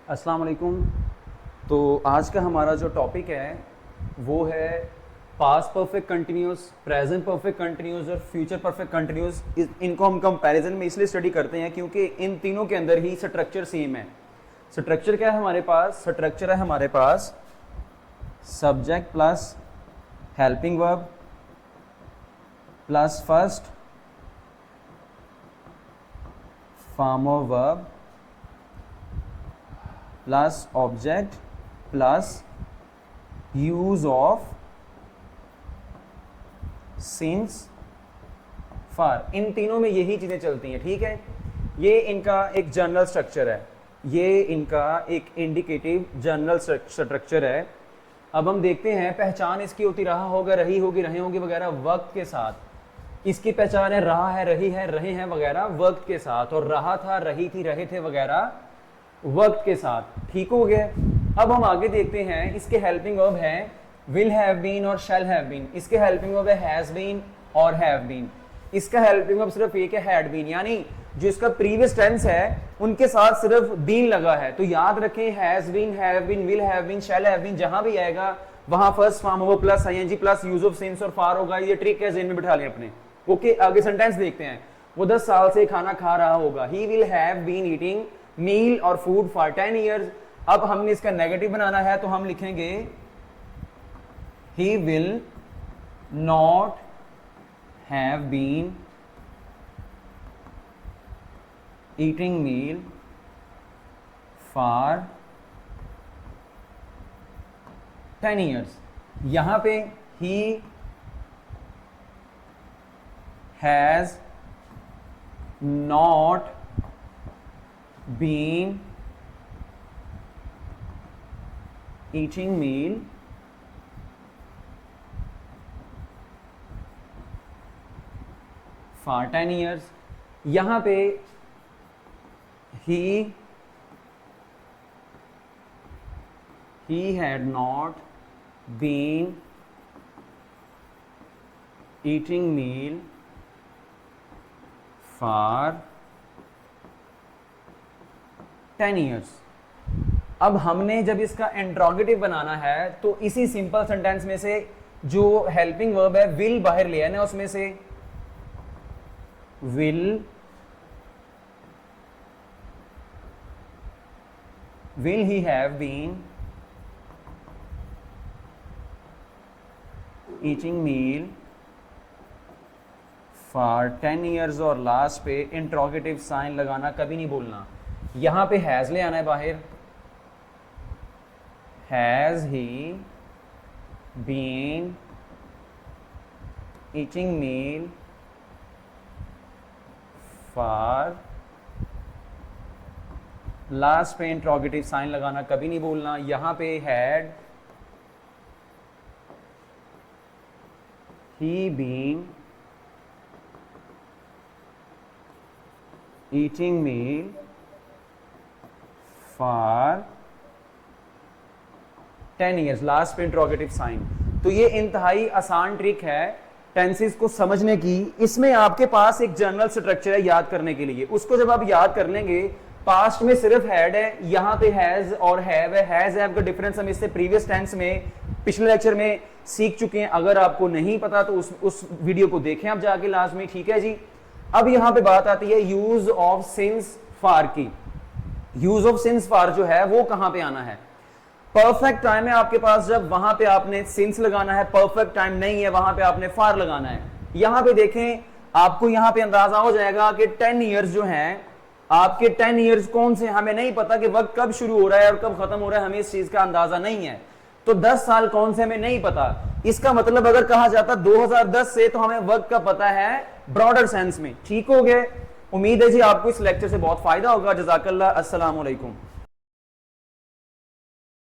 अस्सलाम वालेकुम। तो आज का हमारा जो टॉपिक है वो है past perfect continuous, present perfect continuous और फ्यूचर परफेक्ट कंटिन्यूस। इनको हम कंपैरिजन में इसलिए स्टडी करते हैं क्योंकि इन तीनों के अंदर ही स्ट्रक्चर सेम है। स्ट्रक्चर क्या है हमारे पास? स्ट्रक्चर है हमारे पास subject plus helping verb plus first form of verb plus object plus use of since for. इन तीनों में यही चीजें चलती हैं, ठीक है। ये इनका एक जनरल स्ट्रक्चर है, ये इनका एक इंडिकेटिव जनरल स्ट्रक्चर है। अब हम देखते हैं पहचान इसकी होती रहा होगा, रही होगी, रहे होंगे वगैरह वक्त के साथ। इसकी पहचान है रहा है, रही है, रहे हैं वगैरह वक्त के साथ, और रहा था, रही थी, रहे थे वगैरह वक्त के साथ। ठीक हो गया। अब हम आगे देखते हैं, इसके हेल्पिंग वर्ब है विल हैव बीन और शैल हैव बीन। इसके हेल्पिंग वर्ब है हैज बीन और हैव बीन। इसका हेल्पिंग वर्ब सिर्फ एक है हैड बीन, यानी जो इसका प्रीवियस टेंस है उनके साथ सिर्फ बीन लगा है। तो याद रखें has been, have been, will have been, shall have been, जहां भी आएगा वहां फर्स्ट फॉर्म हो plus I N G plus use of since और फार होगा। ये ट्रिक है, जेन में बिठा लें अपने। ओके, आगे सेंटेंस देखते हैं। वो 10 साल से खाना खा रहा होगा। He will have been eating meal और फूड फॉर 10 ईयर्स। अब हमने इसका नेगेटिव बनाना है तो हम लिखेंगे he will not have been eating meal for 10 years. यहां पे he has not been eating meal for 10 years। यहां पे he had not been eating meal for 10 years. अब हमने जब इसका इंट्रोगेटिव बनाना है तो इसी सिंपल सेंटेंस में से जो हेल्पिंग वर्ब है विल बाहर ले आना, उसमें से will he have been eating meal for 10 years, और लास्ट पे इंट्रोगेटिव साइन लगाना कभी नहीं भूलना। यहां पे हैज ले आना है बाहर। Has he been eating meal for, last पे इंट्रोगेटिव साइन लगाना कभी नहीं भूलना। यहां पे had he been eating meal for 10 years, last पे इंट्रोगेटिव साइन। तो ये इंतहाई आसान ट्रिक है टेंसेस को समझने की। इसमें आपके पास एक जनरल स्ट्रक्चर है याद करने के लिए। उसको जब आप याद कर लेंगे, पास्ट में सिर्फ हैड है, यहां पे हैज और हैव है। हैज हैव का डिफरेंस हम इससे प्रीवियस टेंस में पिछले लेक्चर में सीख चुके हैं। अगर आपको नहीं पता तो उस वीडियो को देखें आप जाके लास्ट में, ठीक है जी। अब यहां पे बात आती है यूज ऑफ सिंस फॉर की। यूज ऑफ सिंस फॉर जो है वो कहां पे आना है? परफेक्ट टाइम है आपके पास, जब वहां पे आपने सिंस लगाना है। परफेक्ट टाइम नहीं है, वहां पे आपने फॉर लगाना है। यहां पे देखें, आपको यहां पे अंदाजा हो जाएगा कि 10 ईयर्स जो हैं आपके, 10 ईयर्स कौन से, हमें नहीं पता कि वक्त कब शुरू हो रहा है और कब खत्म हो रहा है, हमें इस चीज का अंदाजा नहीं है। तो 10 साल कौन से हमें नहीं पता। इसका मतलब अगर कहा जाता 2010 से, तो हमें वक्त का पता है ब्रॉडर सेंस में। ठीक हो गया। उम्मीद है जी आपको इस लेक्चर से बहुत फायदा होगा। जज़ाकल्लाह। अस्सलाम वालेकुम।